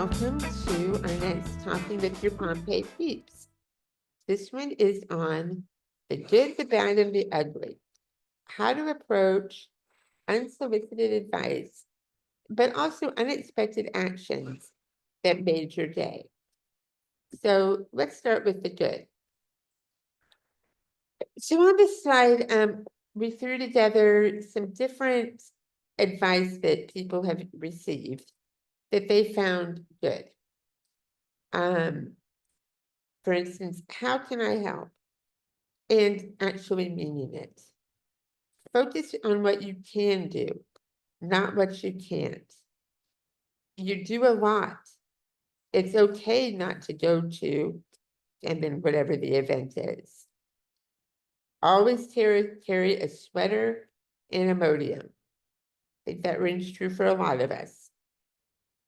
welcome to our next Talking with Your Pompe Peeps. This one is on the good, the bad, and the ugly. How to approach unsolicited advice, but also unexpected actions that made your day. So let's start with the good. So on this slide, we threw together some different advice that people have received that they found good. For instance, how can I help? And actually meaning it. Focus on what you can do, not what you can't. You do a lot. It's okay not to go to, and then whatever the event is. Always carry a sweater and Imodium. I think that rings true for a lot of us.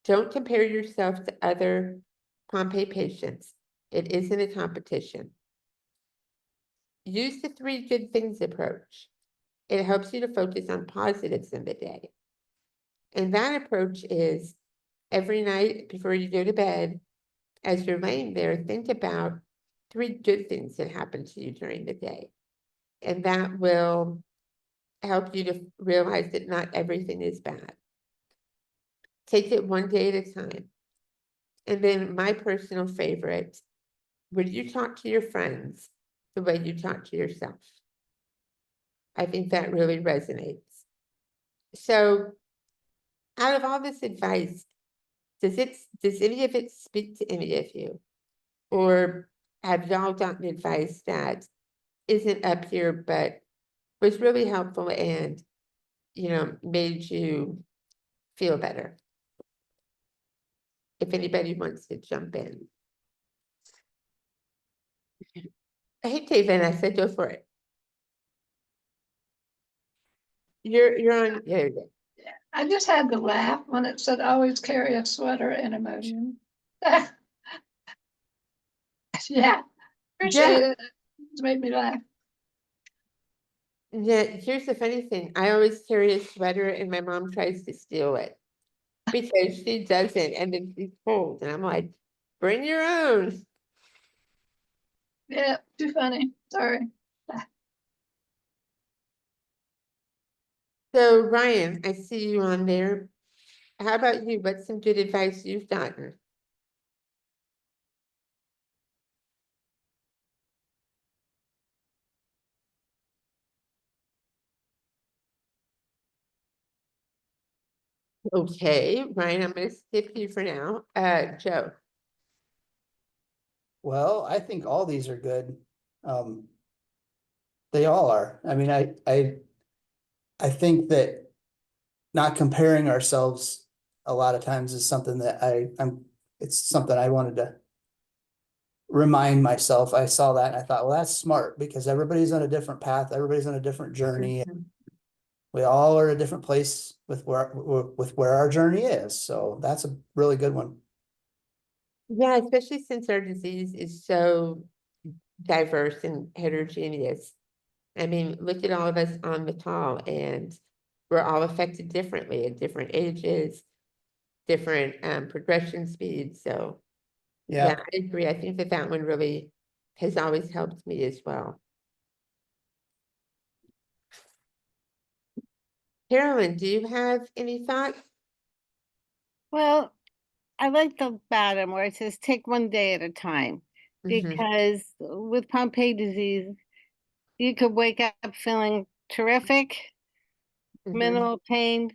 Don't compare yourself to other Pompe patients. It isn't a competition. Use the 3 good things approach. It helps you to focus on positives in the day. And that approach is every night before you go to bed, as you're laying there, think about 3 good things that happened to you during the day. And that will help you to realize that not everything is bad. Take it one day at a time. And then my personal favorite, would you talk to your friends the way you talk to yourself? I think that really resonates. So out of all this advice, does any of it speak to any of you? Or have y'all gotten advice that isn't up here, but was really helpful and, made you feel better? If anybody wants to jump in. Hey, Taven, I said go for it. You're on, there you go. I just had to laugh when it said always carry a sweater and Imodium. Yeah, appreciate it. It made me laugh. Yeah, here's the funny thing. I always carry a sweater and my mom tries to steal it because she doesn't, and then she's cold. And I'm like, bring your own. Yeah, too funny. Sorry. So Ryan, I see you on there. How about you? What's some good advice you've gotten? Okay, Ryan, I'm going to skip you for now. Joe. Well, I think all these are good. They all are. I mean, I think that not comparing ourselves a lot of times is something that it's something I wanted to remind myself. I saw that and I thought, well, that's smart because everybody's on a different path. Everybody's on a different journey. We all are at a different place with where our journey is. So that's a really good one. Yeah, especially since our disease is so diverse and heterogeneous. I mean, look at all of us on the call, and we're all affected differently at different ages, different progression speeds. So yeah, I agree. I think that one really has always helped me as well. Carolyn, do you have any thoughts? Well, I like the bottom where it says take one day at a time, because with Pompe disease, you could wake up feeling terrific, minimal pain.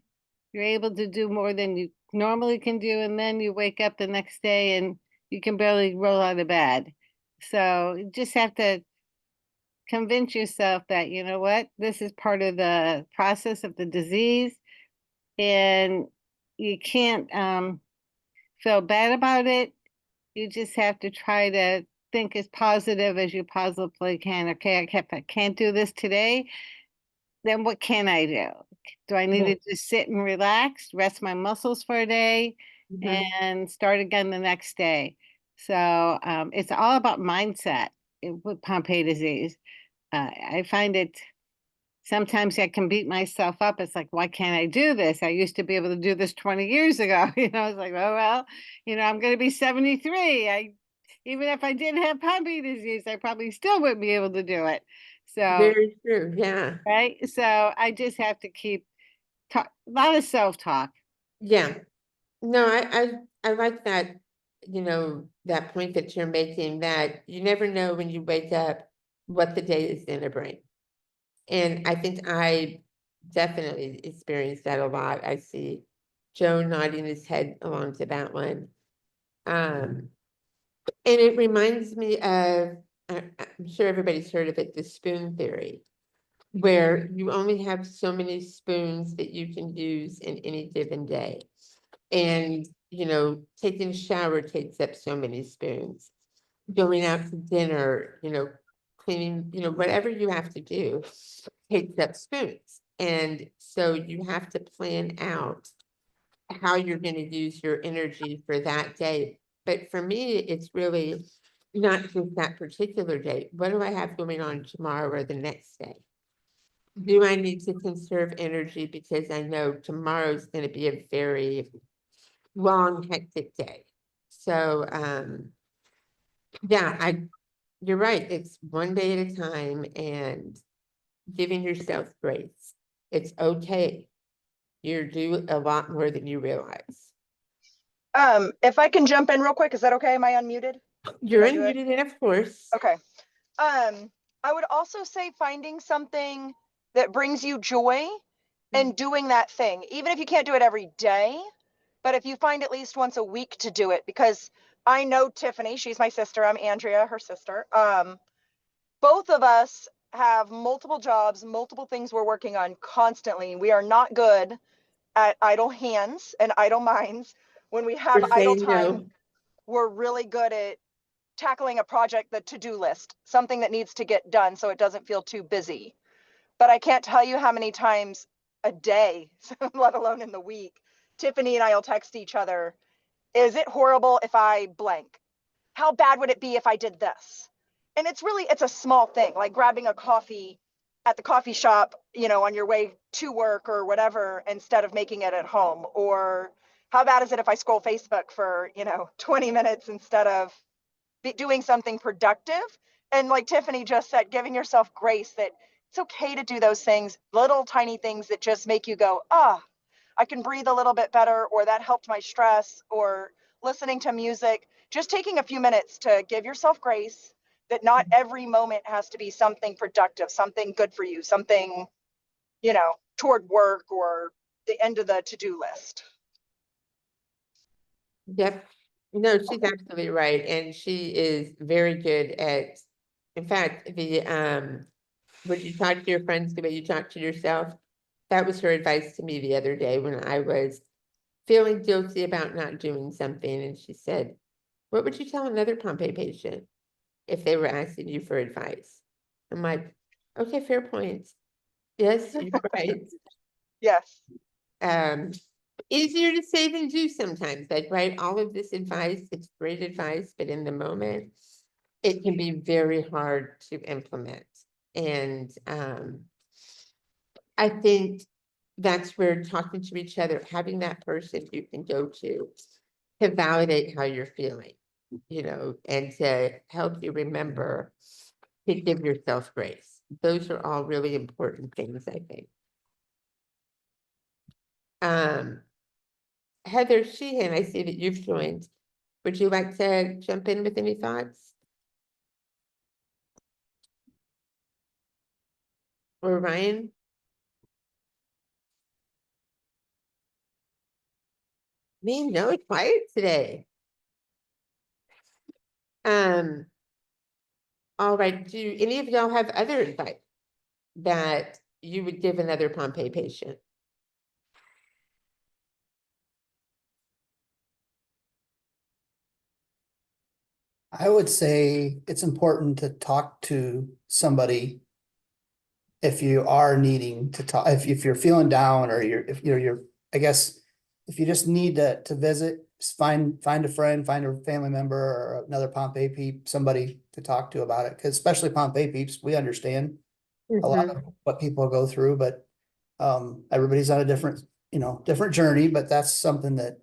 You're able to do more than you normally can do, and then you wake up the next day and you can barely roll out of bed. So you just have to convince yourself that, you know what, this is part of the process of the disease, and you can't feel bad about it. You just have to try to think as positive as you possibly can. Okay, I can't do this today. Then what can I do? Do I need to just sit and relax, rest my muscles for a day, and start again the next day? So it's all about mindset with Pompe disease. I find it sometimes I can beat myself up. It's like, why can't I do this? I used to be able to do this 20 years ago. It's like, oh, well, I'm going to be 73. Even if I didn't have Pompe disease, I probably still wouldn't be able to do it. So, Very true, yeah. right. So I just have to keep a lot of self-talk. Yeah, no, I like that, that point that you're making, that you never know when you wake up what the day is gonna bring. And I think I definitely experienced that a lot. I see Joe nodding his head along to that one. And it reminds me of, I'm sure everybody's heard of it, the spoon theory, where you only have so many spoons that you can use in any given day. And, taking a shower takes up so many spoons. Going out to dinner, cleaning, whatever you have to do takes up spoons. And so you have to plan out how you're going to use your energy for that day. But for me, it's really not just that particular day. What do I have going on tomorrow or the next day? Do I need to conserve energy because I know tomorrow's going to be a very long, hectic day? So, yeah, you're right. It's one day at a time and giving yourself grace. It's okay. You're due a lot more than you realize. If I can jump in real quick, is that okay? Am I unmuted? You're I do it? unmuted, and of course. Okay. I would also say finding something that brings you joy and doing that thing, even if you can't do it every day, but if you find at least once a week to do it, because I know Tiffany, she's my sister. I'm Andrea, her sister. Both of us have multiple jobs, multiple things we're working on constantly. We are not good at idle hands and idle minds. When we have For idle saying time, no. we're really good at tackling a project, the to-do list, something that needs to get done so it doesn't feel too busy. But I can't tell you how many times a day, let alone in the week, Tiffany and I will text each other, is it horrible if I blank? How bad would it be if I did this? And it's a small thing, like grabbing a coffee at the coffee shop, on your way to work or whatever, instead of making it at home. Or how bad is it if I scroll Facebook for, 20 minutes instead of doing something productive? And like Tiffany just said, giving yourself grace that it's okay to do those things, little tiny things that just make you go, I can breathe a little bit better, or that helped my stress, or listening to music, just taking a few minutes to give yourself grace that not every moment has to be something productive, something good for you, something, toward work or the end of the to-do list. Yep. No, she's absolutely right. And she is very good at, in fact, when you talk to your friends the way you talk to yourself, that was her advice to me the other day when I was feeling guilty about not doing something. And she said, what would you tell another Pompe patient if they were asking you for advice? I'm like, okay, fair point. Yes, you're right. Yes. Easier to say than do sometimes, like, right? All of this advice, it's great advice, but in the moment, it can be very hard to implement. And I think that's where talking to each other, having that person you can go to validate how you're feeling, and to help you remember to give yourself grace. Those are all really important things, I think. Heather Sheehan, I see that you've joined. Would you like to jump in with any thoughts? Or Ryan? Me, no, it's quiet today. All right, do any of y'all have other advice that you would give another Pompe patient? I would say it's important to talk to somebody if you are needing to talk, if you're feeling down, or I guess, if you just need to visit, just find a friend, find a family member or another Pompe peep, somebody to talk to about it. Cause especially Pompe peeps, we understand a lot of what people go through, but everybody's on a different, different journey, but that's something that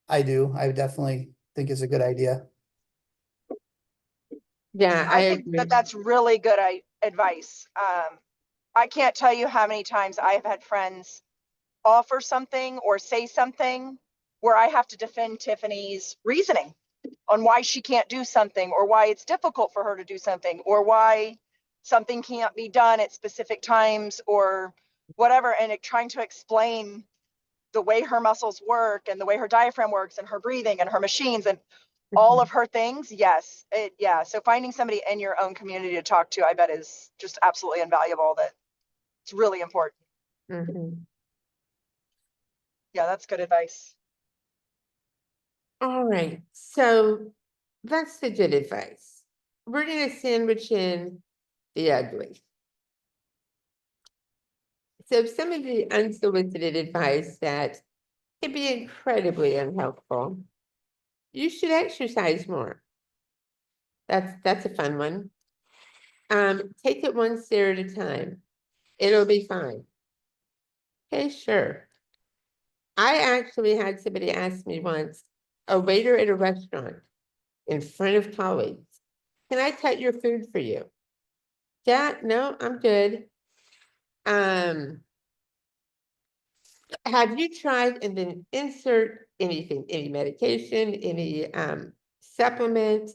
I definitely think is a good idea. Yeah, I think agree. that that's really good advice. I can't tell you how many times I have had friends offer something or say something where I have to defend Tiffany's reasoning on why she can't do something, or why it's difficult for her to do something, or why something can't be done at specific times, or whatever, and trying to explain the way her muscles work and the way her diaphragm works and her breathing and her machines and all of her things. Yes. Yeah. So finding somebody in your own community to talk to, I bet, is just absolutely invaluable. That it's really important. Mhm. Yeah, that's good advice. All right, so that's the good advice. We're gonna sandwich in the ugly. So some of the unsolicited advice that can be incredibly unhelpful. You should exercise more. That's a fun one. Take it one stair at a time. It'll be fine. Okay, sure. I actually had somebody ask me once, a waiter at a restaurant in front of colleagues, can I cut your food for you? Yeah, no, I'm good. Have you tried, and then insert anything, any medication, any supplement,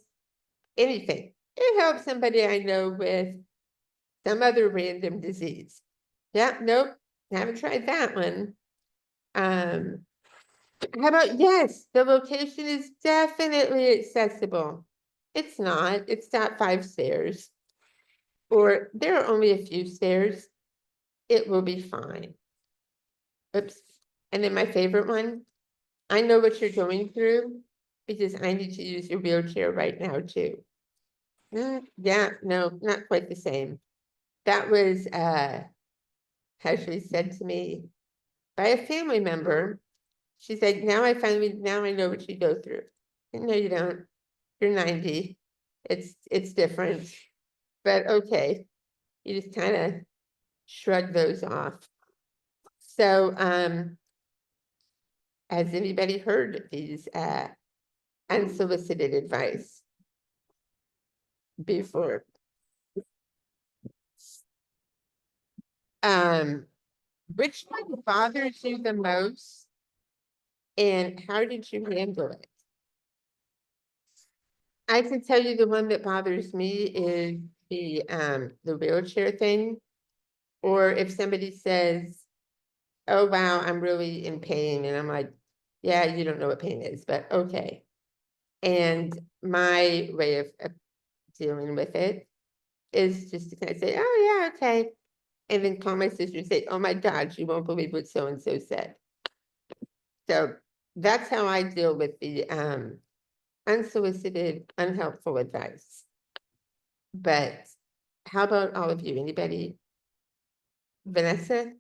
anything? It helps somebody I know with some other random disease. Yeah, nope, haven't tried that one. How about, yes, the location is definitely accessible. It's not, it's not 5 stairs. Or there are only a few stairs. It will be fine. Oops. And then my favorite one, I know what you're going through because I need to use your wheelchair right now too. Yeah, no, not quite the same. That was actually said to me by a family member. She's like, now I know what you go through. No, you don't. You're 90. It's different. But okay. You just kind of shrug those off. So has anybody heard these unsolicited advice before? Which one bothers you the most, and how did you handle it? I can tell you the one that bothers me is the wheelchair thing. Or if somebody says, oh wow, I'm really in pain, and I'm like, yeah, you don't know what pain is, but okay. And my way of dealing with it is just to kind of say, oh yeah, okay. And then call my sister and say, oh my God, you won't believe what so-and-so said. So that's how I deal with the unsolicited, unhelpful advice. But how about all of you? Anybody? Vanessa?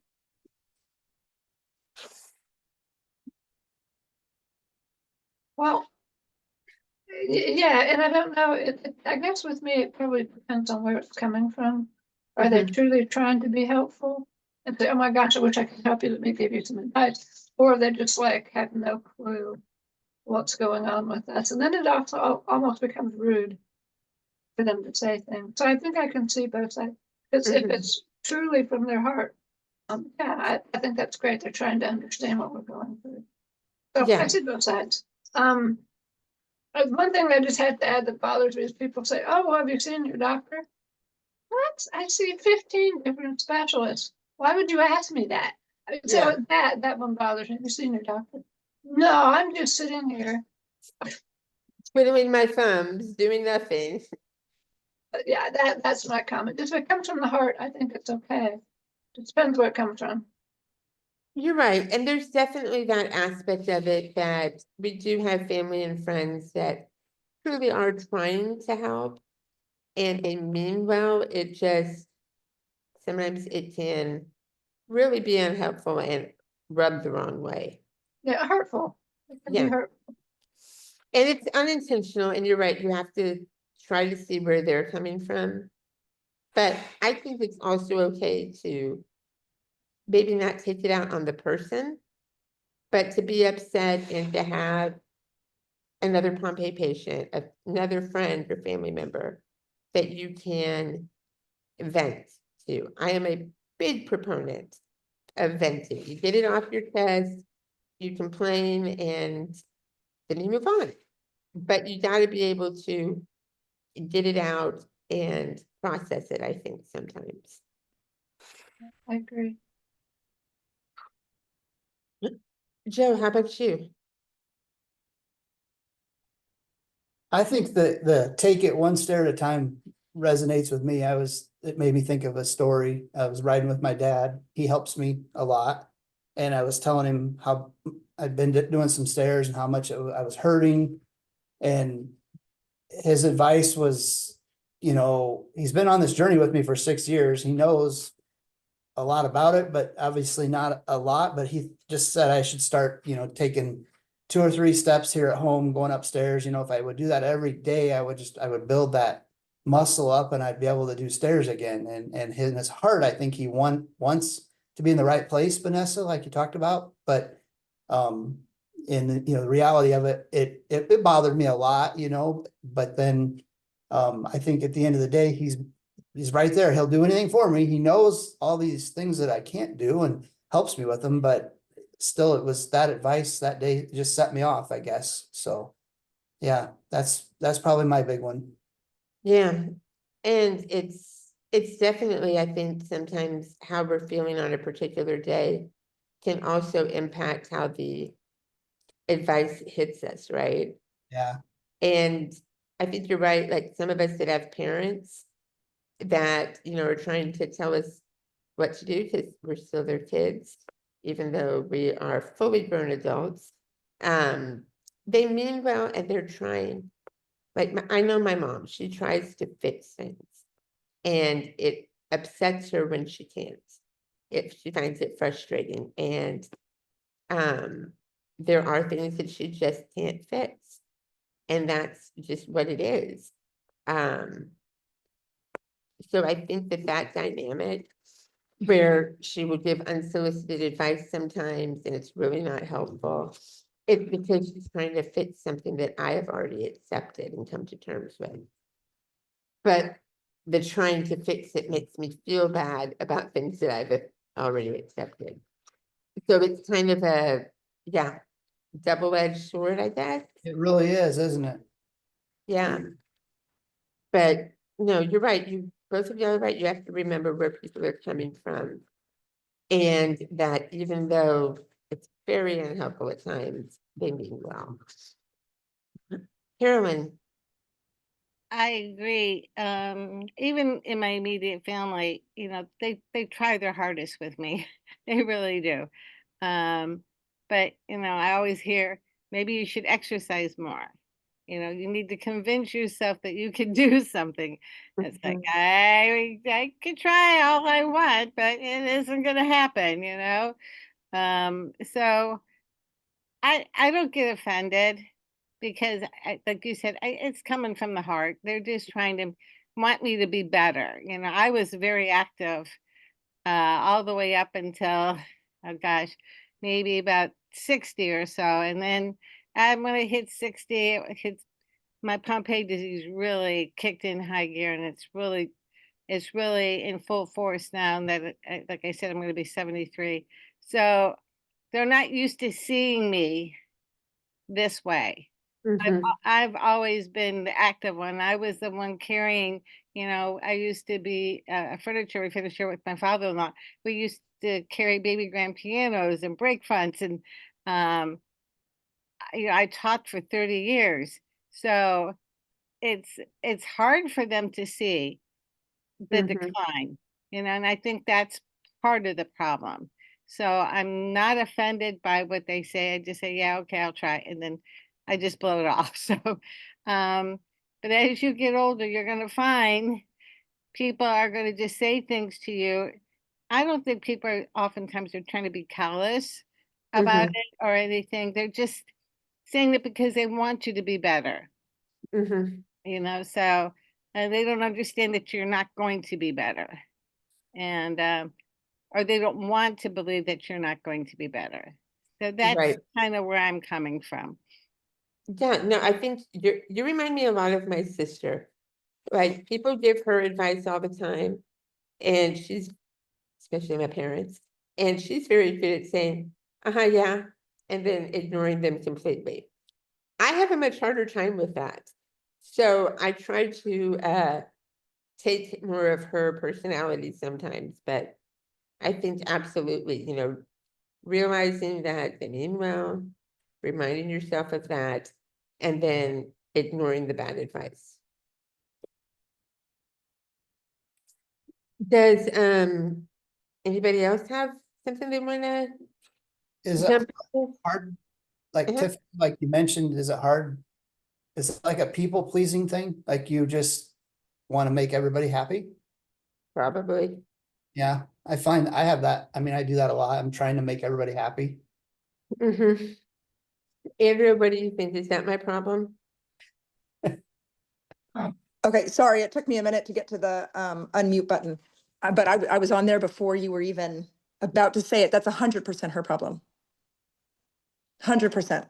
Well, yeah, and I don't know, I guess with me, it probably depends on where it's coming from. Are they truly trying to be helpful? And say, oh my gosh, I wish I could help you, let me give you some advice. Or they just like have no clue what's going on with us. And then it also almost becomes rude for them to say things. So I think I can see both sides. Because if it's truly from their heart, yeah, I think that's great. They're trying to understand what we're going through. So Yeah. I see both sides. One thing I just had to add that bothers me is people say, oh, well, have you seen your doctor? What? I see 15 different specialists. Why would you ask me that? So that one bothers me. Have you seen your doctor? No, I'm just sitting here. Twiddling my thumbs, doing nothing. But yeah, that's my comment. If it comes from the heart, I think it's okay. It depends where it comes from. You're right. And there's definitely that aspect of it that we do have family and friends that truly are trying to help. And they mean well, it just sometimes it can really be unhelpful and rub the wrong way. Yeah, hurtful. It can Yeah. be hurtful. And it's unintentional, and you're right, you have to try to see where they're coming from. But I think it's also okay to maybe not take it out on the person, but to be upset and to have another Pompe patient, another friend or family member that you can vent to. I am a big proponent of venting. You get it off your chest, you complain, and then you move on. But you got to be able to get it out and process it, I think, sometimes. I agree. Joe, how about you? I think that the take it one stair at a time resonates with me. It made me think of a story. I was riding with my dad. He helps me a lot. And I was telling him how I'd been doing some stairs and how much I was hurting. And his advice was, he's been on this journey with me for 6 years. He knows a lot about it, but obviously not a lot, but he just said I should start, taking 2 or 3 steps here at home, going upstairs. If I would do that every day, I would build that muscle up and I'd be able to do stairs again. And in his heart, I think he wants to be in the right place, Vanessa, like you talked about, but, in the reality of it, it bothered me a lot, but then, I think at the end of the day, he's right there. He'll do anything for me. He knows all these things that I can't do and helps me with them, but still it was that advice that day just set me off, I guess. So yeah, that's probably my big one. Yeah, and it's definitely, I think, sometimes how we're feeling on a particular day can also impact how the advice hits us, right? Yeah. And I think you're right, like some of us that have parents that, are trying to tell us what to do because we're still their kids, even though we are fully grown adults. They mean well and they're trying. Like I know my mom, she tries to fix things and it upsets her when she can't. If she finds it frustrating, and there are things that she just can't fix, and that's just what it is. So I think that dynamic where she will give unsolicited advice sometimes and it's really not helpful, it's because she's trying to fix something that I have already accepted and come to terms with. But the trying to fix it makes me feel bad about things that I've already accepted. So it's kind of a, yeah, double-edged sword, I guess. It really is, isn't it? Yeah. But no, you're right. You both of you are right. You have to remember where people are coming from. And that even though it's very unhelpful at times, they mean well. Carolyn, I agree. Even in my immediate family, they try their hardest with me. They really do. But I always hear maybe you should exercise more. You need to convince yourself that you can do something. It's like I could try all I want, but it isn't going to happen. So I don't get offended because, like you said, it's coming from the heart. They're just trying to want me to be better. I was very active all the way up until, oh gosh, maybe about 60 or so. And then when I hit 60, my Pompe disease really kicked in high gear, and it's really in full force now that, like I said, I'm going to be 73. So they're not used to seeing me this way. I've always been the active one. I was the one carrying, I used to be a furniture refinisher with my father-in-law. We used to carry baby grand pianos and brake fronts, and I taught for 30 years. So it's hard for them to see the decline, and I think that's part of the problem. So I'm not offended by what they say. I just say, yeah, okay, I'll try. And then I just blow it off. So, but as you get older, you're going to find people are going to just say things to you. I don't think people are oftentimes they're trying to be callous about it or anything. They're just saying it because they want you to be better. So They don't understand that you're not going to be better. And, or they don't want to believe that you're not going to be better. So that's Right. kind of where I'm coming from. Yeah, no, I think you remind me a lot of my sister. Like, people give her advice all the time, and she's, especially my parents, and she's very good at saying, yeah, and then ignoring them completely. I have a much harder time with that. So I try to take more of her personality sometimes, but I think absolutely, realizing that they mean well, reminding yourself of that, and then ignoring the bad advice. Does anybody else have something they wanna Is it jump in? hard? Like Uh-huh. Tiff, like you mentioned, is it hard? Is it like a people pleasing thing? Like you just want to make everybody happy? Probably. Yeah, I find I have that. I mean, I do that a lot. I'm trying to make everybody happy. Mm-hmm. Andrew, what do you think? Is that my problem? Okay, sorry, it took me a minute to get to the unmute button. But I was on there before you were even about to say it. That's 100% her problem. 100%.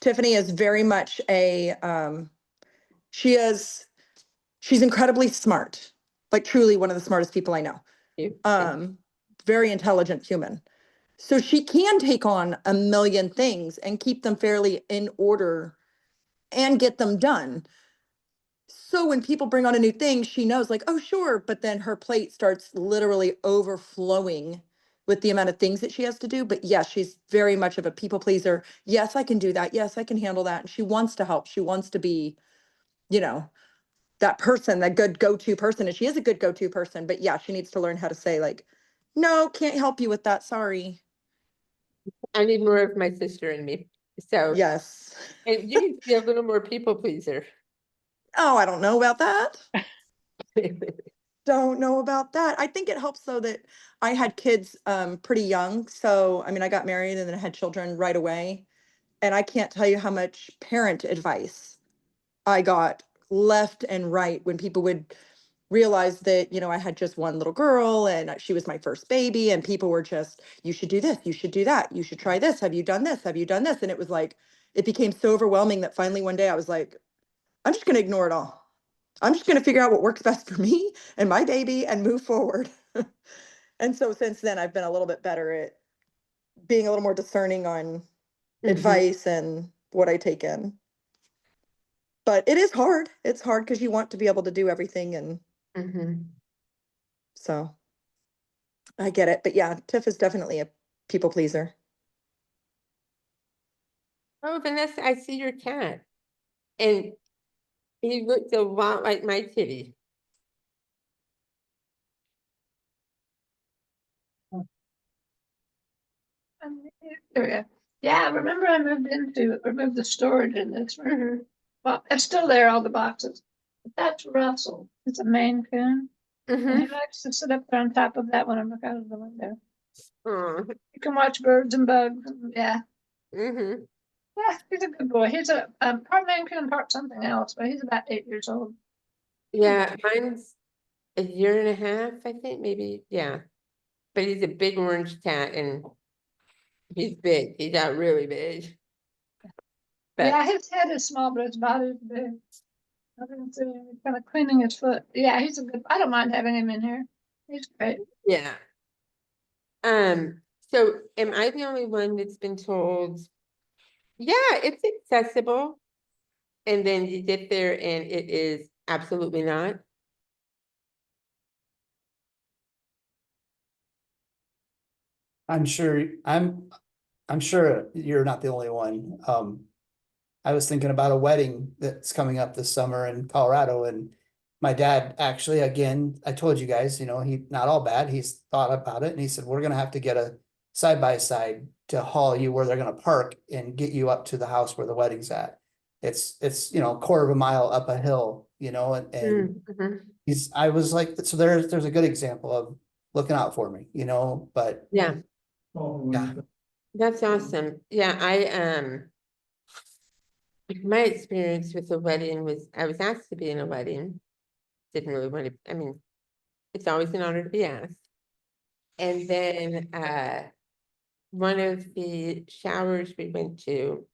Tiffany is very much she's incredibly smart, like truly one of the smartest people I know. Very intelligent human. So she can take on a million things and keep them fairly in order and get them done. So when people bring on a new thing, she knows like, oh, sure. But then her plate starts literally overflowing with the amount of things that she has to do. But yes, she's very much of a people pleaser. Yes, I can do that. Yes, I can handle that. And she wants to help. She wants to be, that person, that good go-to person. And she is a good go-to person. But yeah, she needs to learn how to say like, no, can't help you with that. Sorry. I need more of my sister in me. So, Yes. and you need to be a little more people pleaser. Oh, I don't know about that. Don't know about that. I think it helps though that I had kids pretty young. So, I mean, I got married and then I had children right away. And I can't tell you how much parent advice I got left and right when people would realize that, I had just one little girl and she was my first baby and people were just, you should do this, you should do that, you should try this. Have you done this? Have you done this? And it was like, it became so overwhelming that finally one day I was like, I'm just going to ignore it all. I'm just going to figure out what works best for me and my baby and move forward. And so since then, I've been a little bit better at being a little more discerning on advice and what I take in. But it is hard. It's hard because you want to be able to do everything. And so I get it. But yeah, Tiff is definitely a people pleaser. Oh, Vanessa, I see your cat. And he looks a lot like my kitty. There we go. Yeah, remember I removed the storage in this room. Well, it's still there, all the boxes. But that's Russell. It's a Maine Coon. And he likes to sit up there on top of that when I look out of the window. You can watch birds and bugs. Yeah. Yeah, he's a good boy. He's a part Maine Coon, part something else, but he's about 8 years old. Yeah, mine's a year and a half, I think, maybe. Yeah. But he's a big orange cat and he's big. He got really big. But Yeah, his head is small, but his body is big. I can see him kind of cleaning his foot. Yeah, he's a good. I don't mind having him in here. He's great. yeah. So am I the only one that's been told, yeah, it's accessible? And then you get there and it is absolutely not? I'm sure you're not the only one. I was thinking about a wedding that's coming up this summer in Colorado, and my dad actually, again, I told you guys, he not all bad. He's thought about it and he said, we're gonna have to get a side by side to haul you where they're gonna park and get you up to the house where the wedding's at. It's a quarter of a mile up a hill, and I was like, so there's a good example of looking out for me, but Yeah, yeah. that's awesome. Yeah, my experience with the wedding was I was asked to be in a wedding didn't really want to, I mean, it's always an honor to be asked. And then, one of the showers we went to,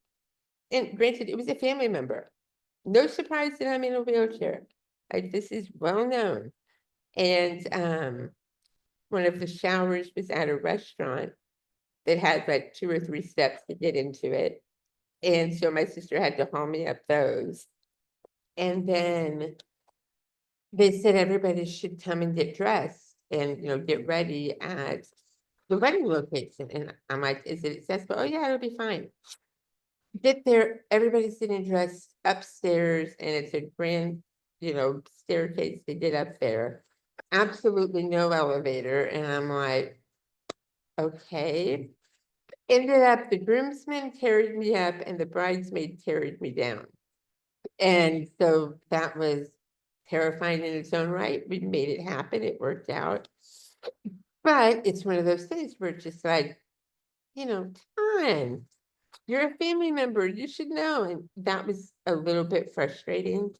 and granted, it was a family member. No surprise that I'm in a wheelchair. Like, this is well known. And, one of the showers was at a restaurant that had like 2 or 3 steps to get into it. And so my sister had to haul me up those. And then they said everybody should come and get dressed and, get ready at the wedding location. And I'm like, is it accessible? Oh yeah, it'll be fine. Get there, everybody's sitting dressed upstairs and it's a grand, staircase to get up there. Absolutely no elevator. And I'm like, okay. Ended up, the groomsmen carried me up and the bridesmaid carried me down. And so that was terrifying in its own right. We made it happen. It worked out. But it's one of those things where it's just like, come on, you're a family member, you should know. And that was a little bit frustrating.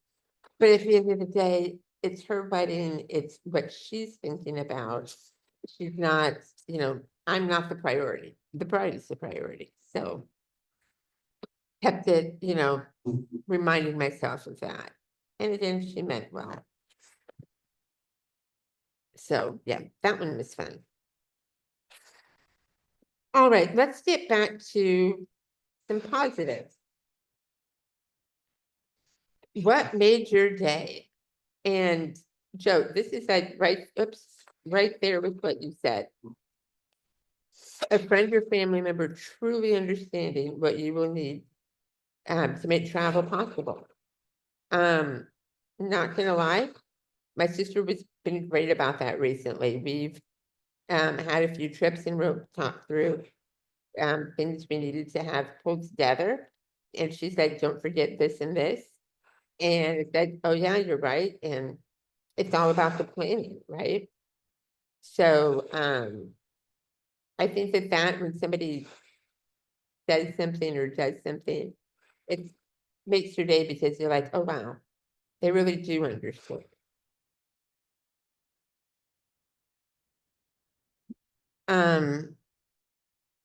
But at the end of the day, it's her wedding, it's what she's thinking about. She's not, I'm not the priority. The bride is the priority. So kept it, reminding myself of that. And again, she meant well. So yeah, that one was fun. All right, let's get back to some positives. What made your day? And Joe, this is like right there with what you said. A friend or family member truly understanding what you will need to make travel possible. Not gonna lie, my sister was been great about that recently. We've had a few trips and we'll talk through things we needed to have pulled together. And she said, don't forget this and this. And I said, oh yeah, you're right. And it's all about the planning, right? So I think that when somebody says something or does something, it makes your day because you're like, oh wow, they really do understand.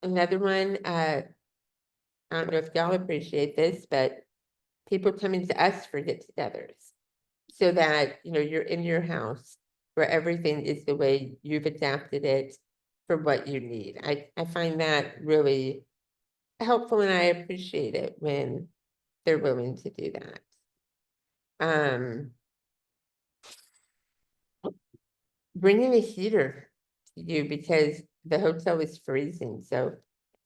Another one, I don't know if y'all appreciate this, but people coming to us for get-togethers. So that, you're in your house where everything is the way you've adapted it for what you need. I find that really helpful and I appreciate it when they're willing to do that. Bringing a heater to you because the hotel is freezing. So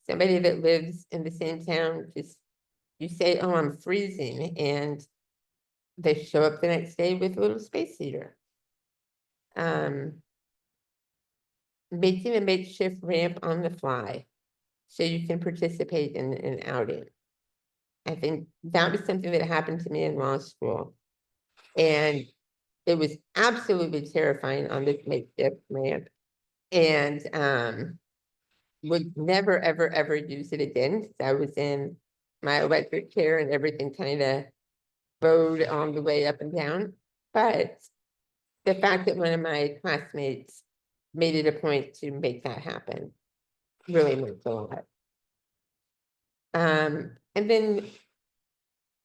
somebody that lives in the same town, just you say, oh, I'm freezing, and they show up the next day with a little space heater. Making a makeshift ramp on the fly so you can participate in an outing. I think that was something that happened to me in law school. And it was absolutely terrifying on this makeshift ramp. And would never, ever, ever use it again. I was in my electric chair and everything kind of bowed on the way up and down. But the fact that one of my classmates made it a point to make that happen really meant a lot. And then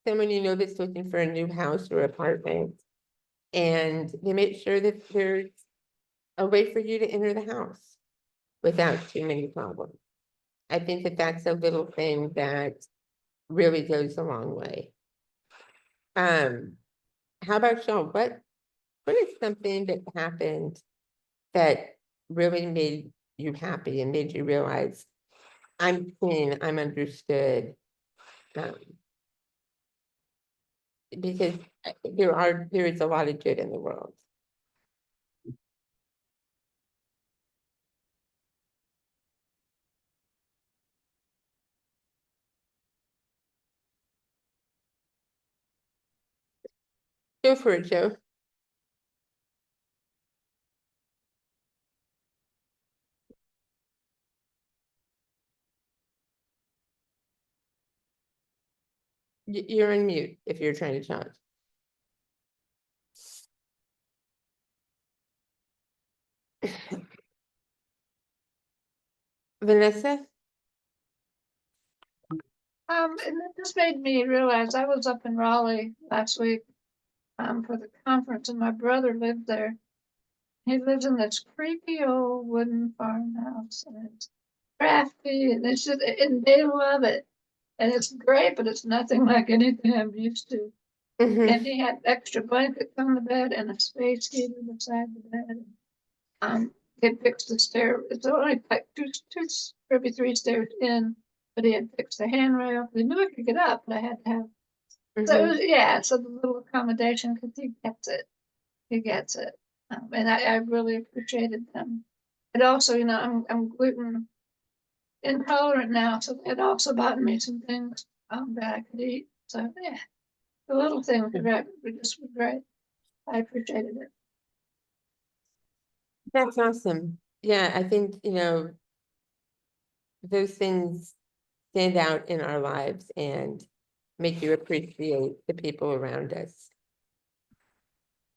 someone that's looking for a new house or apartment, and they make sure that there's a way for you to enter the house without too many problems. I think that that's a little thing that really goes a long way. How about y'all? What is something that happened that really made you happy and made you realize I'm seen, I'm understood? Because there is a lot of good in the world. Go for it, Joe. You're on mute if you're trying to talk. Vanessa? And it just made me realize I was up in Raleigh last week for the conference, and my brother lived there. He lives in this creepy old wooden farmhouse, and it's crafty, and it's just, and they love it. And it's great, but it's nothing like anything I'm used to. Mhm. And he had extra blankets on the bed and a space heater beside the bed. He had fixed the stair. It's only like maybe three stairs in, but he had fixed the handrail. He knew I could get up, but I had to have. So it Mhm. was, yeah, so the little accommodation, because he gets it. He gets it. And I really appreciated them. And also, I'm gluten intolerant now, so they had also bought me some things that I could eat. So yeah, the little things were just great. I appreciated it. That's awesome. Yeah, I think, those things stand out in our lives and make you appreciate the people around us.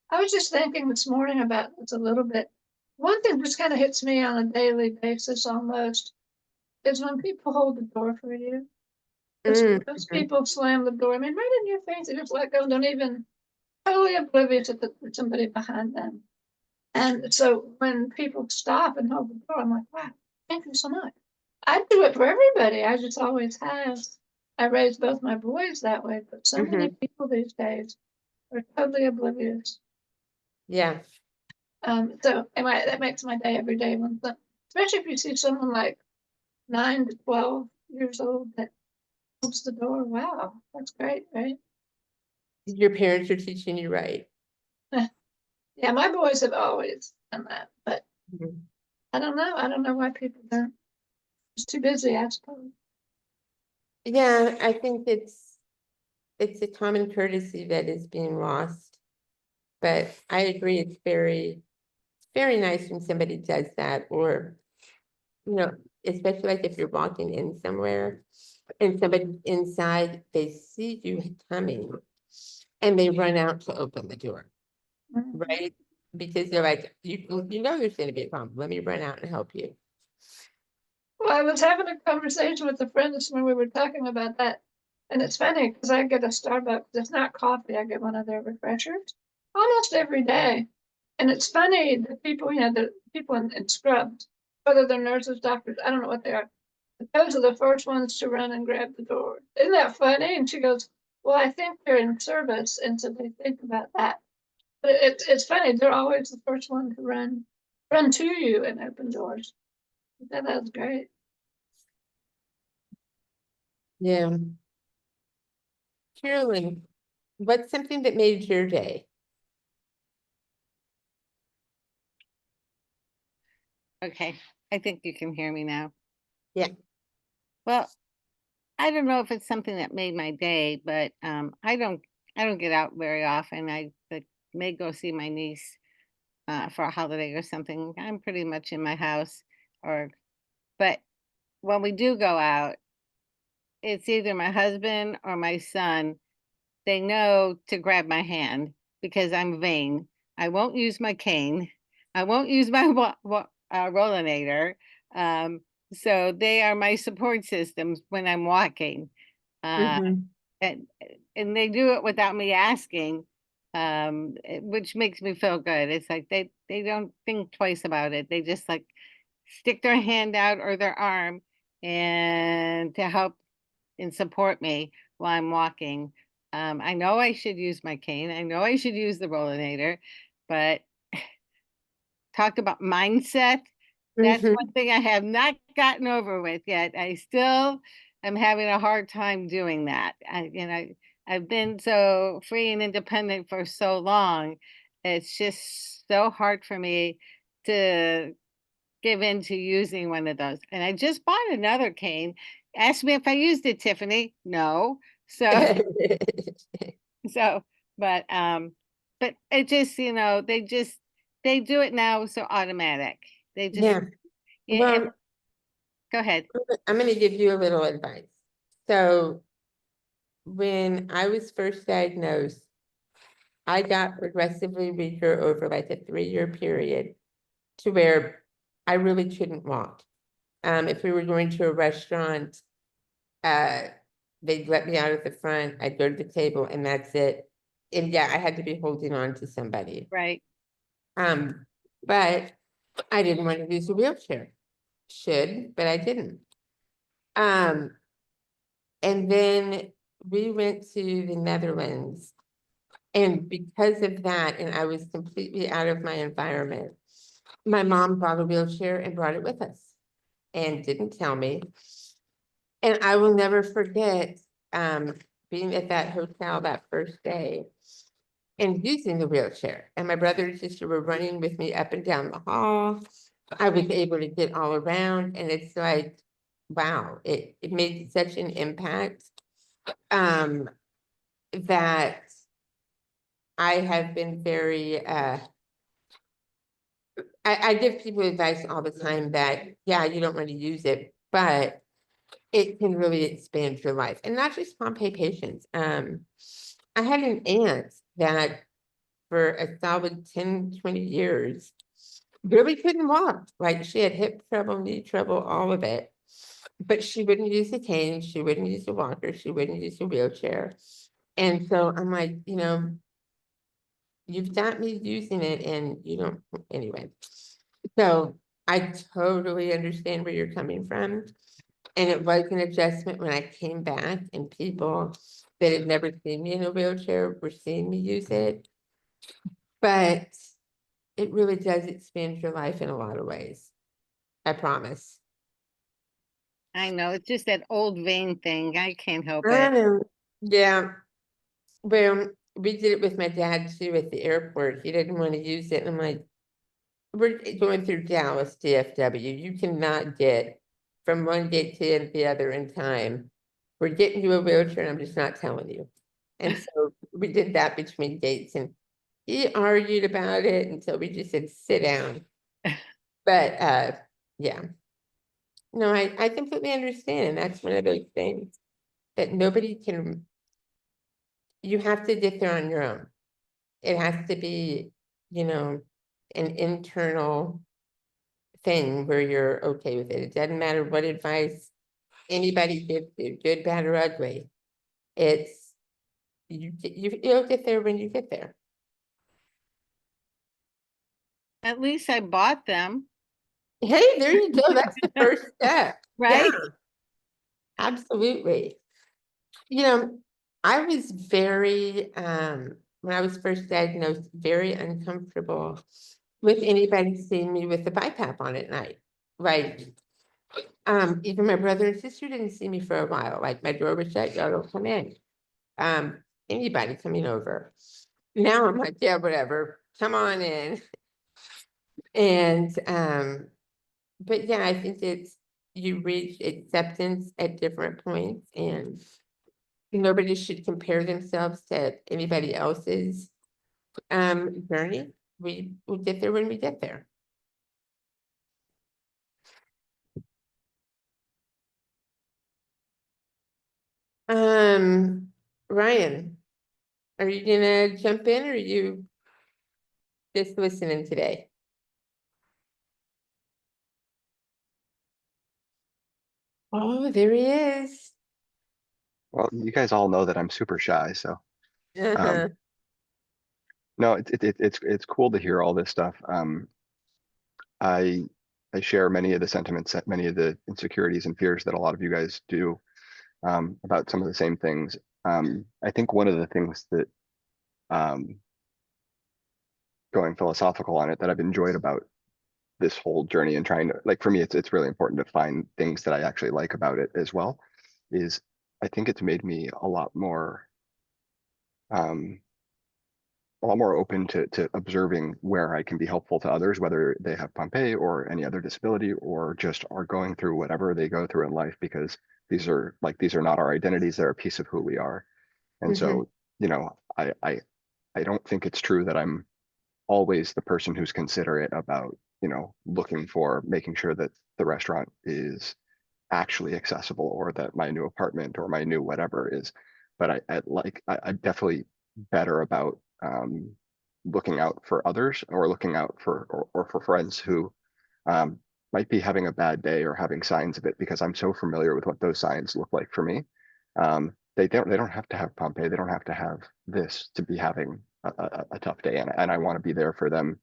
I was just thinking this morning about this a little bit. One thing just kind of hits me on a daily basis almost is when people hold the door for you. Those people slam the door. I mean, right in your face. They just let go. Don't even totally oblivious that there's somebody behind them. And so when people stop and hold the door, I'm like, wow, thank you so much. I do it for everybody. I just always have. I raised both my boys that way, but so many people these days are totally oblivious. Yeah. So anyway, that makes my day every day when, especially if you see someone like 9 to 12 years old that opens the door. Wow, that's great, right? Your parents are teaching you right. Yeah, my boys have always done that, but Mhm. I don't know. I don't know why people don't. It's too busy, I suppose. Yeah, I think it's a common courtesy that is being lost. But I agree, it's very nice when somebody does that, or, especially like if you're walking in somewhere and somebody's inside, they see you coming and they run out to open the door, Mhm. right? Because they're like, you know there's gonna be a problem. Let me run out and help you. Well, I was having a conversation with a friend this morning. We were talking about that. And it's funny because I get a Starbucks. It's not coffee. I get one of their refreshers almost every day. And it's funny, the people, the people in scrubs, whether they're nurses, doctors, I don't know what they are. But those are the first ones to run and grab the door. Isn't that funny? And she goes, well, I think they're in service. And so they think about that. But it's funny. They're always the first one to run to you and open doors. That was great. Yeah. Carolyn, what's something that made your day? Okay, I think you can hear me now. Yeah. Well, I don't know if it's something that made my day, but I don't get out very often. I may go see my niece for a holiday or something. I'm pretty much in my house, but when we do go out, it's either my husband or my son. They know to grab my hand because I'm vain. I won't use my cane. I won't use my rollinator. Um, so they are my support systems when I'm walking. Uh, Mhm. and they do it without me asking, which makes me feel good. It's like they don't think twice about it. They just like stick their hand out or their arm and to help and support me while I'm walking. I know I should use my cane. I know I should use the rollinator, but talk about mindset. That's Mhm. one thing I have not gotten over with yet. I still am having a hard time doing that. I've been so free and independent for so long. It's just so hard for me to give in to using one of those. And I just bought another cane. Ask me if I used it, Tiffany. No. So so but it just, they do it now so automatic. They just Yeah. yeah, and Well, go ahead. I'm going to give you a little advice. So when I was first diagnosed, I got progressively weaker over like a 3-year period. to where I really couldn't walk. If we were going to a restaurant, they'd let me out at the front, I'd go to the table and that's it. And yeah, I had to be holding on to somebody. Right. But I didn't want to use a wheelchair. Should, but I didn't. And then we went to the Netherlands. And because of that, and I was completely out of my environment, my mom brought a wheelchair and brought it with us and didn't tell me. And I will never forget being at that hotel that first day and using the wheelchair. And my brother and sister were running with me up and down the hall. I was able to get all around, and it's like, wow, it made such an impact that I have been very I give people advice all the time that, yeah, you don't want to use it, but it can really expand your life, and not just Pompe patients. I had an aunt that for a solid 10, 20 years really couldn't walk. Like, she had hip trouble, knee trouble, all of it. But she wouldn't use a cane, she wouldn't use a walker, she wouldn't use a wheelchair. And so I'm like, you've got me using it and you don't, anyway. So I totally understand where you're coming from. And it was an adjustment when I came back and people that had never seen me in a wheelchair were seeing me use it. But it really does expand your life in a lot of ways. I promise. I know, it's just that old vein thing. I can't help I it. know. Yeah. Well, we did it with my dad too at the airport. He didn't want to use it. And I'm like, we're going through Dallas DFW. You cannot get from one gate to the other in time. We're getting you a wheelchair and I'm just not telling you. And so we did that between gates and he argued about it until we just said, sit down. But yeah. No, I completely understand. And that's one of those things that nobody can, you have to get there on your own. It has to be, an internal thing where you're okay with it. It doesn't matter what advice anybody gives you, good, bad, or ugly. It's, you'll get there when you get there. At least I bought them, Hey, there you go. That's the first step. right? Yeah, absolutely. I was very, when I was first diagnosed, very uncomfortable with anybody seeing me with the BiPAP on at night. Like, even my brother and sister didn't see me for a while. Like, my door was shut, y'all don't come in. Anybody coming over. Now I'm like, yeah, whatever, come on in. And, but yeah, I think you reach acceptance at different points and nobody should compare themselves to anybody else's journey. We'll get there when we get there. Ryan, are you gonna jump in or are you just listening today? Oh, there he is. Well, you guys all know that I'm super shy, so Uh-huh. no, it's cool to hear all this stuff. I I share many of the sentiments, many of the insecurities and fears that a lot of you guys do about some of the same things. I think one of the things that um, going philosophical on it that I've enjoyed about this whole journey and trying to, like, for me, it's really important to find things that I actually like about it as well, is I think it's made me um, a lot more open to observing where I can be helpful to others, whether they have Pompe or any other disability or just are going through whatever they go through in life, because these are not our identities, they're a piece of who we are. And so, I don't think it's true that I'm always the person who's considerate about, looking for making sure that the restaurant is actually accessible or that my new apartment or my new whatever is. But I'm definitely better about looking out for others or looking out for or for friends who might be having a bad day or having signs of it, because I'm so familiar with what those signs look like for me. They don't have to have Pompe. They don't have to have this to be having a tough day, and I want to be there for them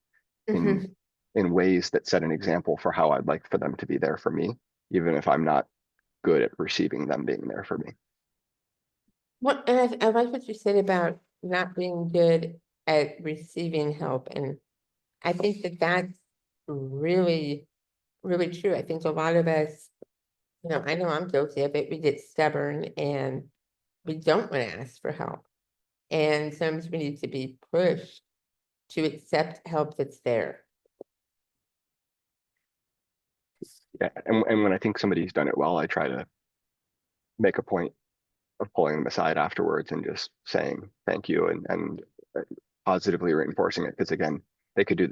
Mhm. in ways that set an example for how I'd like for them to be there for me, even if I'm not good at receiving them being there for me. Well, and I like what you said about not being good at receiving help, and I think that that's really, really true. I think a lot of us, I know I'm guilty of it. We get stubborn and we don't want to ask for help. And sometimes we need to be pushed to accept help that's there. Yeah, and when I think somebody's done it well, I try to make a point of pulling them aside afterwards and just saying thank you and positively reinforcing it. Because again, they could do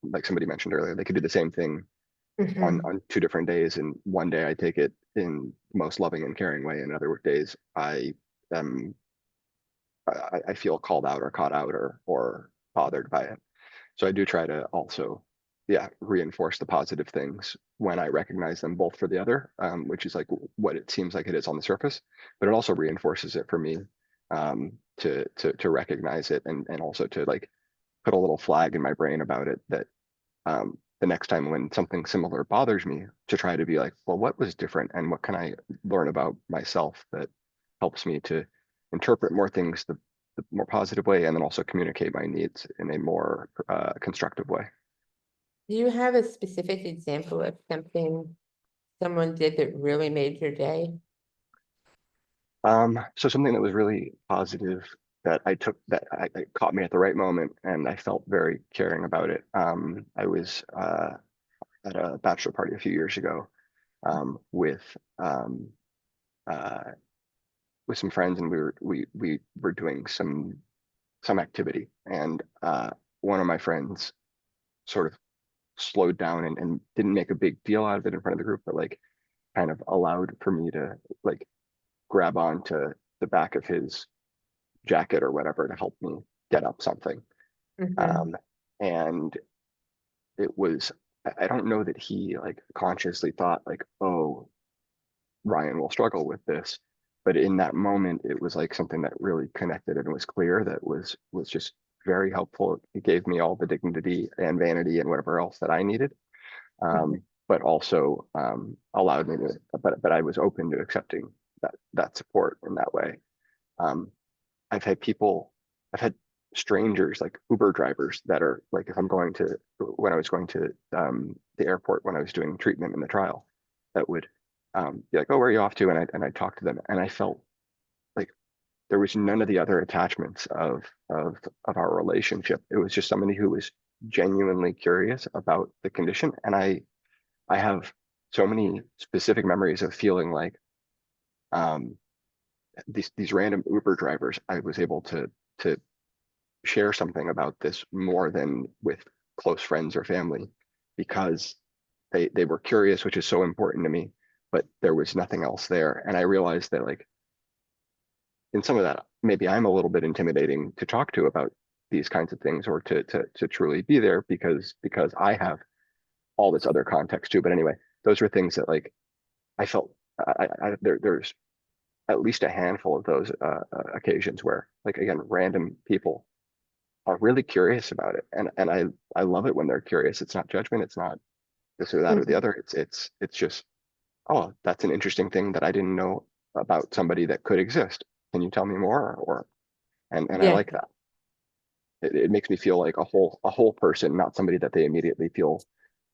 like somebody mentioned earlier, they could do the same thing Mhm. on 2 different days, and one day I take it in the most loving and caring way, and other days am I feel called out or caught out or bothered by it. So I do try to also, yeah, reinforce the positive things when I recognize them, both for the other, which is like what it seems like it is on the surface, but it also reinforces it for me, to recognize it and also to like put a little flag in my brain about it, that the next time when something similar bothers me, to try to be like, well, what was different and what can I learn about myself that helps me to interpret more things the more positive way, and then also communicate my needs in a more constructive way. Do you have a specific example of something someone did that really made your day? So something that was really positive that I took that it caught me at the right moment, and I felt very caring about it. I was at a bachelor party a few years ago, um, uh, with some friends, and we were doing some activity, and one of my friends sort of slowed down and didn't make a big deal out of it in front of the group, but like kind of allowed for me to like grab onto the back of his jacket or whatever to help me get up something. Mhm. Um, and it was, I don't know that he like consciously thought like, oh, Ryan will struggle with this. But in that moment, it was like something that really connected and was clear, that was just very helpful. It gave me all the dignity and vanity and whatever else that I needed. But also allowed me to, but I was open to accepting that support in that way. Um, I've had people, I've had strangers like Uber drivers that are like, if I'm going to, when I was going to the airport when I was doing treatment in the trial, that would be like, oh, where are you off to? And I talked to them, and I felt like there was none of the other attachments of our relationship. It was just somebody who was genuinely curious about the condition, and I have so many specific memories of feeling like um, these random Uber drivers, I was able to share something about this more than with close friends or family, because they were curious, which is so important to me, but there was nothing else there. And I realized that like in some of that, maybe I'm a little bit intimidating to talk to about these kinds of things, or to truly be there because I have all this other context too. But anyway, those were things that like I felt there's at least a handful of those occasions where like again random people are really curious about it, and I love it when they're curious. It's not judgment, it's not this or that or the Mhm. other. It's just, oh, that's an interesting thing that I didn't know about somebody that could exist. Can you tell me more? Or and I Yeah, like that. It makes me feel like a whole person, not somebody that they immediately feel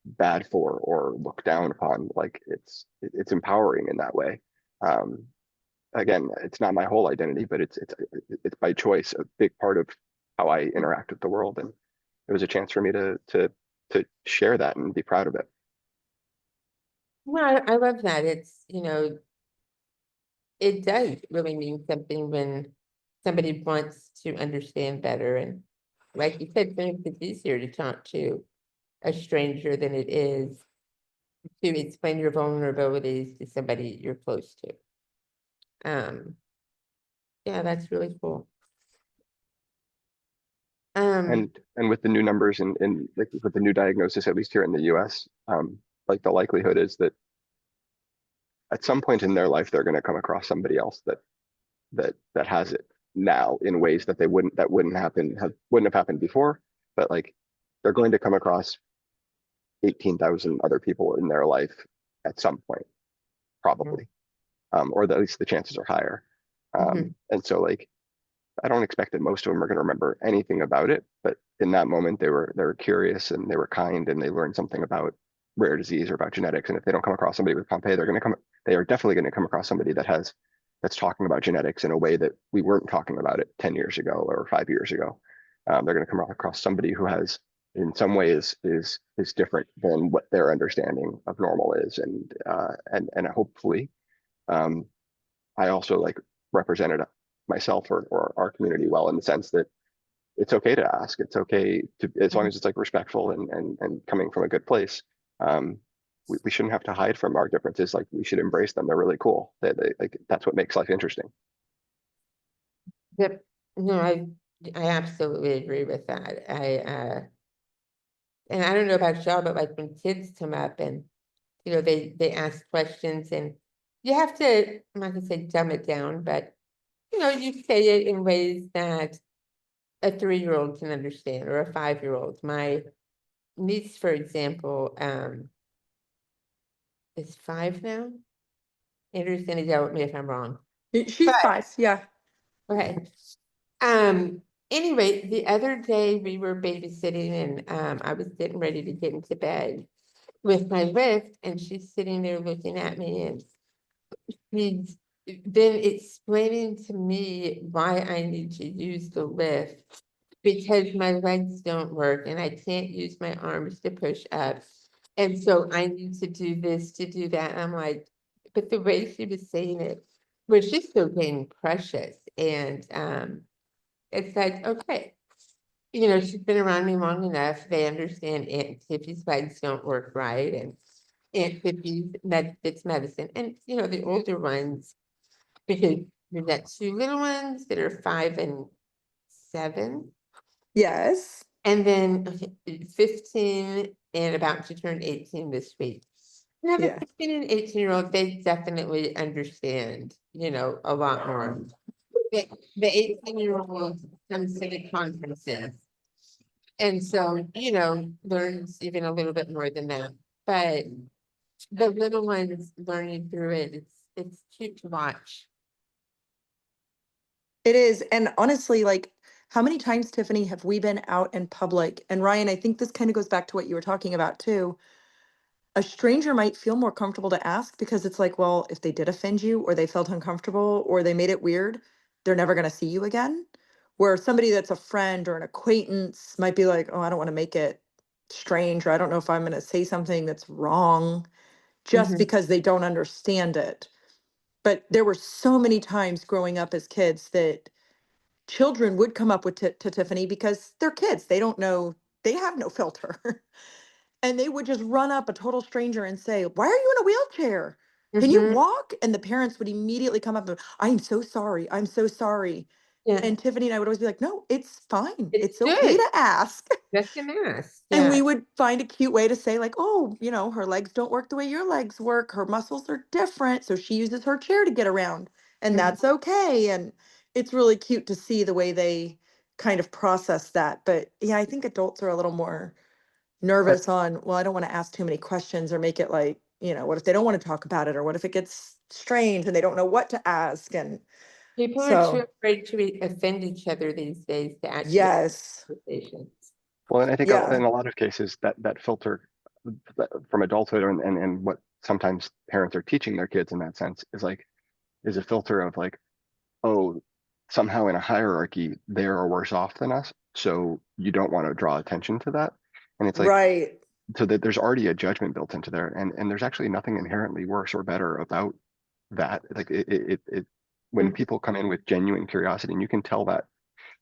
bad for or look down upon. Like it's empowering in that way. Um, Again, it's not my whole identity, but it's by choice a big part of how I interact with the world, and it was a chance for me to share that and be proud of it. well, I love that. It's, it does really mean something when somebody wants to understand better. And like you said, sometimes it's easier to talk to a stranger than it is to explain your vulnerabilities to somebody you're close to. Yeah, that's really cool. And with the new numbers and like with the new diagnosis, at least here in the US, like the likelihood is that at some point in their life, they're going to come across somebody else that has it now in ways that wouldn't have happened before. But like they're going to come across 18,000 other people in their life at some point, probably, or at least the chances are higher. And so like I don't expect that most of them are going to remember anything about it, but in that moment they were curious and they were kind and they learned something about rare disease or about genetics. And if they don't come across somebody with Pompe, they are definitely going to come across somebody that's talking about genetics in a way that we weren't talking about it 10 years ago or 5 years ago. They're going to come across somebody who has in some ways is different than what their understanding of normal is. And hopefully I also like represented myself or our community well in the sense that it's okay to ask. It's okay to, as long as it's like respectful and coming from a good place. We shouldn't have to hide from our differences. Like we should embrace them. They're really cool. They like that's what makes life interesting. Yep. No, I absolutely agree with that. And I don't know about y'all, but like when kids come up and they ask questions and you have to, I'm not gonna say dumb it down, but you say it in ways that a 3-year-old can understand or a 5-year-old. My niece, for example, is 5 now. Andrew's gonna yell at me if I'm wrong. She's But- 5, yeah. Okay. Anyway, the other day we were babysitting and I was getting ready to get into bed with my lift and she's sitting there looking at me and she's been explaining to me why I need to use the lift because my legs don't work and I can't use my arms to push up. And so I need to do this to do that. And I'm like, but the way she was saying it was just so dang precious. And it's like, okay, she's been around me long enough. They understand Aunt Tiffy's legs don't work right. And Aunt Tiffy's it's medicine. And the older ones, because we've got 2 little ones that are 5 and 7. Yes. And then 15 and about to turn 18 this week. Now the Yeah. 15 and 18-year-old, they definitely understand, a lot more. The 18-year-old comes to the conferences. And so, learns even a little bit more than that. But the little ones learning through it, it's cute to watch. It is. And honestly, like, how many times, Tiffany, have we been out in public? And Ryan, I think this kind of goes back to what you were talking about too. A stranger might feel more comfortable to ask because it's like, well, if they did offend you or they felt uncomfortable or they made it weird, they're never going to see you again. Where somebody that's a friend or an acquaintance might be like, oh, I don't want to make it strange, or I don't know if I'm going to say something that's wrong just because they don't understand it. But there were so many times growing up as kids that children would come up with to Tiffany because they're kids. They don't know, they have no filter. And they would just run up a total stranger and say, why are you in a wheelchair? Can you walk? And the parents would immediately come up and, I'm so sorry. I'm so sorry. Yeah, And Tiffany and I would always be like, no, it's fine. It's It's okay good. to ask. just a mess. And Yeah. we would find a cute way to say, like, oh, her legs don't work the way your legs work. Her muscles are different. So she uses her chair to get around. And Mhm. that's okay. And it's really cute to see the way they kind of process that. But yeah, I think adults are a little more nervous on, well, I don't want to ask too many questions or make it like, what if they don't want to talk about it? Or what if it gets strange and they don't know what to ask? And People are too so, afraid to offend each other these days to actually have yes. conversations. Well, and I think Yeah. in a lot of cases that filter from adulthood and what sometimes parents are teaching their kids in that sense is a filter of like, oh, somehow in a hierarchy, they are worse off than us. So you don't want to draw attention to that. And it's like, Right. so that there's already a judgment built into there. And there's actually nothing inherently worse or better about that. Like when people come in with genuine curiosity, and you can tell that,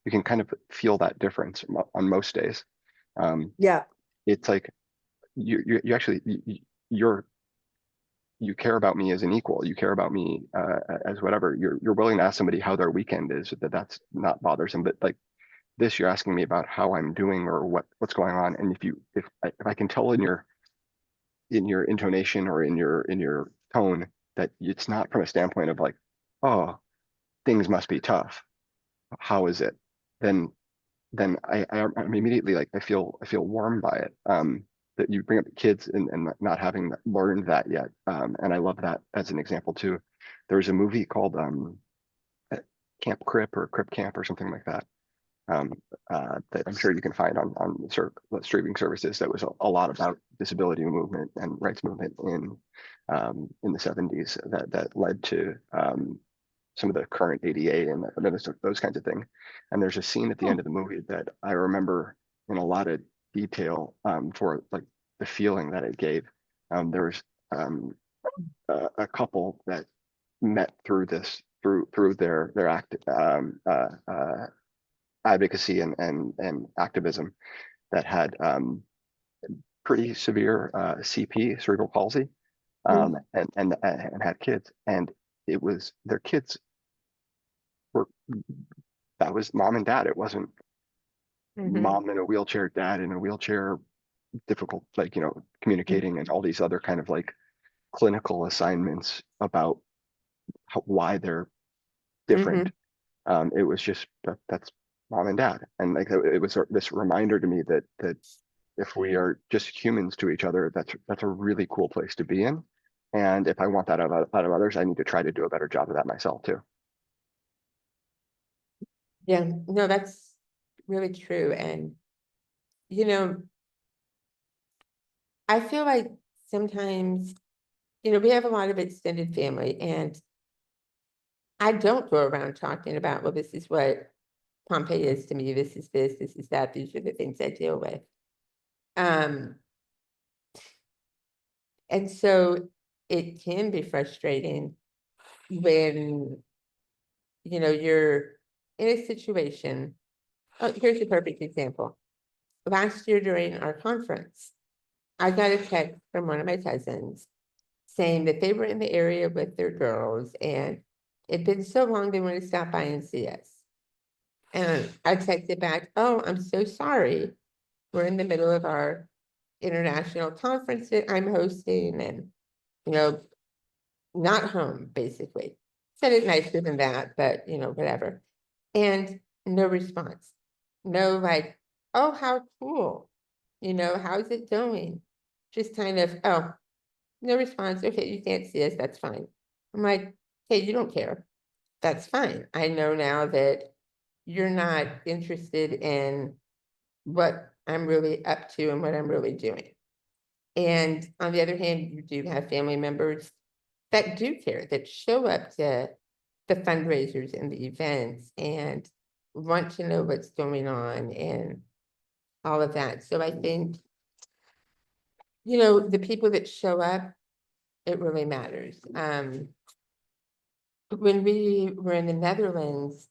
you can kind of feel that difference on most days. Yeah. It's like you actually you care about me as an equal. You care about me as whatever. You're willing to ask somebody how their weekend is. That's not bothersome. But like this, you're asking me about how I'm doing or what's going on. And if I can tell in your intonation or in your tone that it's not from a standpoint of like, oh, things must be tough. How is it? Then I'm immediately like, I feel warm by it. That you bring up the kids and not having learned that yet. And I love that as an example too. There's a movie called Camp Crip or Crip Camp or something like that. That I'm sure you can find on streaming services. That was a lot about disability movement and rights movement in the 70s that led to some of the current ADA and those kinds of things. And there's a scene at the end of the movie that I remember in a lot of detail for like the feeling that it gave. There was a couple that met through their advocacy and activism that had pretty severe CP, cerebral palsy, and had kids, and it was their kids were that was mom and dad. It wasn't mom in a wheelchair, dad in a wheelchair, difficult, like, communicating and all these other kind of like clinical assignments about why they're different. It was just that's mom and dad, and like it was this reminder to me that if we are just humans to each other, that's a really cool place to be in. And if I want that out of others, I need to try to do a better job of that myself too. Yeah, no, that's really true. And, I feel like sometimes, we have a lot of extended family, and I don't go around talking about, well, this is what Pompe is to me, this is that, these are the things I deal with. And so it can be frustrating when, you're in a situation. Oh, here's a perfect example. Last year during our conference, I got a text from one of my cousins saying that they were in the area with their girls and it'd been so long they wanted to stop by and see us. And I texted back, oh, I'm so sorry. We're in the middle of our international conference that I'm hosting and, not home, basically. Said it nicer than that, but, whatever. And no response. No, like, oh, how cool. How's it going? Just kind of, oh, no response. Okay, you can't see us. That's fine. I'm like, hey, you don't care. That's fine. I know now that you're not interested in what I'm really up to and what I'm really doing. And on the other hand, you do have family members that do care, that show up to the fundraisers and the events and want to know what's going on and all of that. So I think, the people that show up, it really matters. When we were in the Netherlands,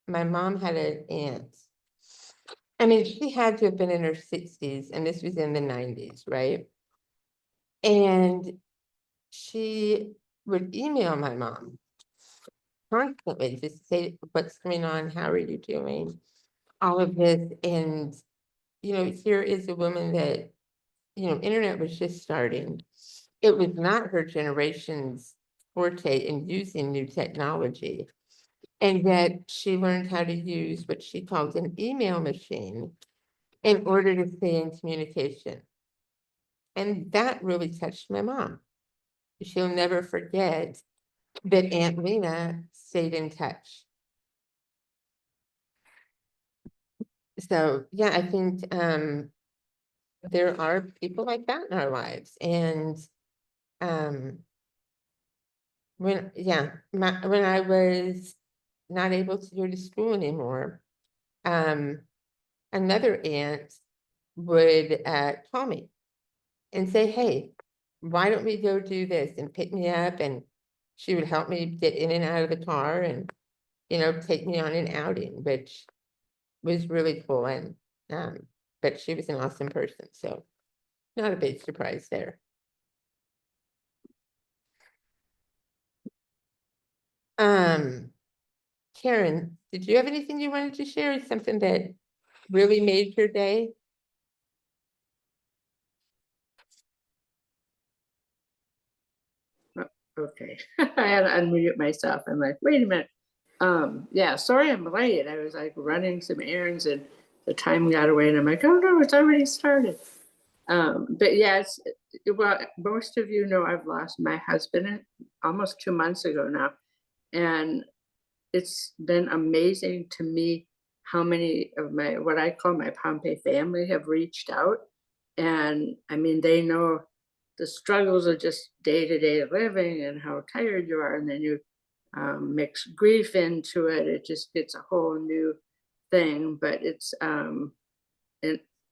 my mom had an aunt. I mean, she had to have been in her 60s, and this was in the 90s, right? And she would email my mom constantly, just say, what's going on? How are you doing? All of this. And, here is a woman that, internet was just starting. It was not her generation's forte in using new technology. And yet she learned how to use what she calls an email machine in order to stay in communication. And that really touched my mom. She'll never forget that Aunt Lena stayed in touch. So yeah, I think there are people like that in our lives. And when I was not able to go to school anymore, another aunt would call me and say, hey, why don't we go do this, and pick me up, and she would help me get in and out of the car and, take me on an outing, which was really cool. And but she was an awesome person, so not a big surprise there. Karen, did you have anything you wanted to share? Something that really made your day? Okay, I had to unmute myself. I'm like, wait a minute. Yeah, sorry I'm late. I was like running some errands and the time got away and I'm like, oh no, it's already started. But yes, well, most of you know I've lost my husband almost 2 months ago now. And it's been amazing to me how many of my, what I call my Pompe family have reached out. And I mean, they know the struggles of just day-to-day living and how tired you are. And then you mix grief into it. It just gets a whole new thing. But it's, and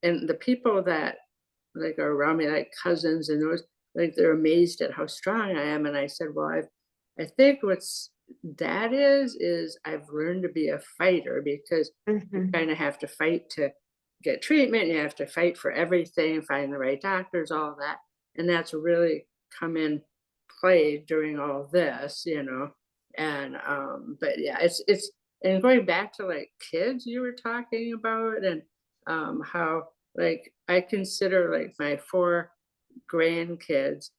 the people that like are around me, like cousins and those, like they're amazed at how strong I am. And I said, well, I think that is I've learned to be a fighter, because you kind of have to fight to get treatment. You have to fight for everything, find the right doctors, all that. And that's really come in play during all this, you know. And but yeah, it's and going back to like kids you were talking about, and how like I consider like my 4 grandkids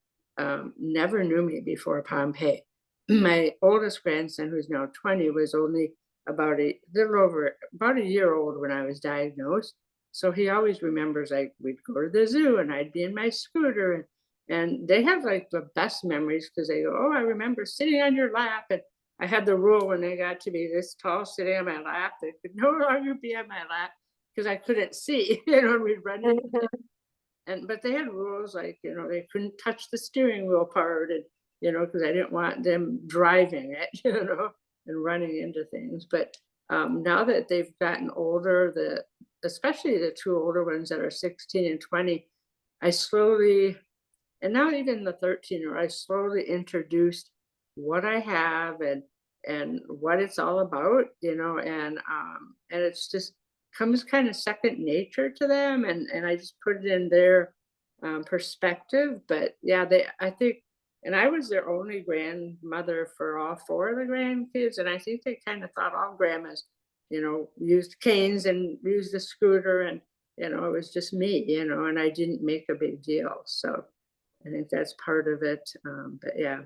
never knew me before Pompe. My oldest grandson, who's now 20, was only about a year old when I was diagnosed. So he always remembers, like, we'd go to the zoo and I'd be in my scooter, and they have like the best memories, because they go, oh, I remember sitting on your lap. And I had the rule when they got to be this tall, sitting on my lap, they could no longer be on my lap because I couldn't see, you know, and we'd run into but they had rules, like, you know, they couldn't touch the steering wheel part, and, you know, because I didn't want them driving it, you know, and running into things. But now that they've gotten older, especially the 2 older ones that are 16 and 20, I slowly, and now even the 13-year, I slowly introduced what I have and what it's all about, you know, and it's just comes kind of second nature to them, and I just put it in their perspective. But yeah, I think, and I was their only grandmother for all 4 of the grandkids, and I think they kind of thought all grandmas, you know, used canes and used a scooter, and you know, it was just me, you know, and I didn't make a big deal. So I think that's part of it. But yeah,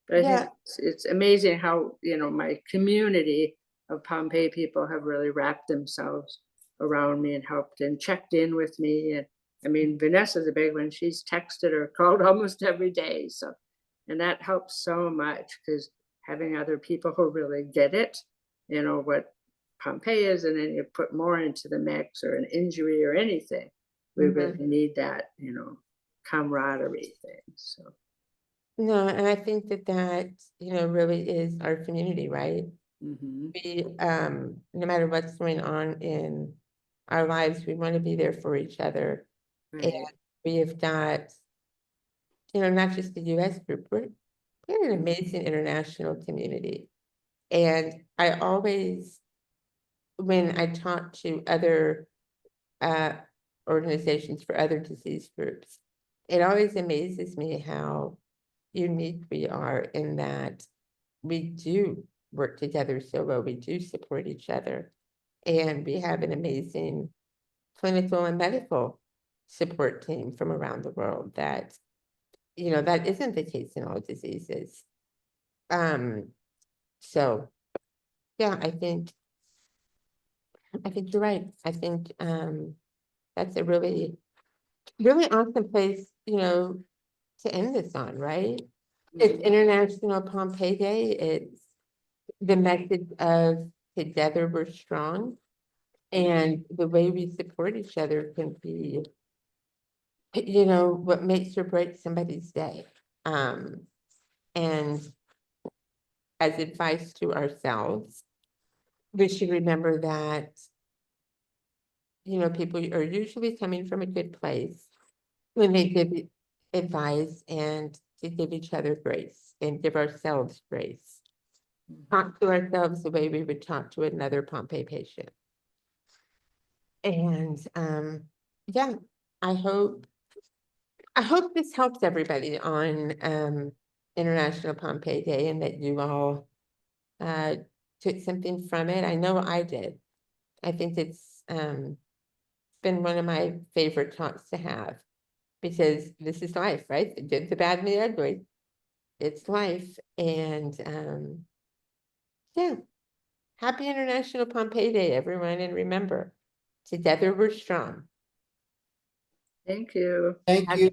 but I think it's amazing how, you know, my community of Pompe people have really wrapped themselves around me and helped and checked in with me. And I mean, Vanessa's a big one. She's texted or called almost every day. So, and that helps so much, because having other people who really get it, you know, what Pompe is, and then you put more into the mix, or an injury or anything, we really need that, you know, camaraderie thing. So. No, and I think that, you know, really is our community, right? We, no matter what's going on in our lives, we want to be there for each other. Right. And we have got, you know, not just the US group, we're an amazing international community. And I always, when I talk to other organizations for other disease groups, it always amazes me how unique we are, in that we do work together so well, we do support each other, and we have an amazing clinical and medical support team from around the world that, you know, that isn't the case in all diseases. So yeah, I think you're right. I think that's a really, really awesome place, you know, to end this on, right? It's International Pompe Day. It's the message of together we're strong, and the way we support each other can be, you know, what makes or breaks somebody's day. And as advice to ourselves, we should remember that, you know, people are usually coming from a good place when they give advice, and to give each other grace and give ourselves grace. Talk to ourselves the way we would talk to another Pompe patient. And yeah, I hope this helps everybody on International Pompe Day, and that you all took something from it. I know I did. I think it's been one of my favorite talks to have, because this is life, right? The good, the bad, and the ugly. It's life. And yeah. Happy International Pompe Day, everyone. And remember, together we're strong. Thank you. Thank you.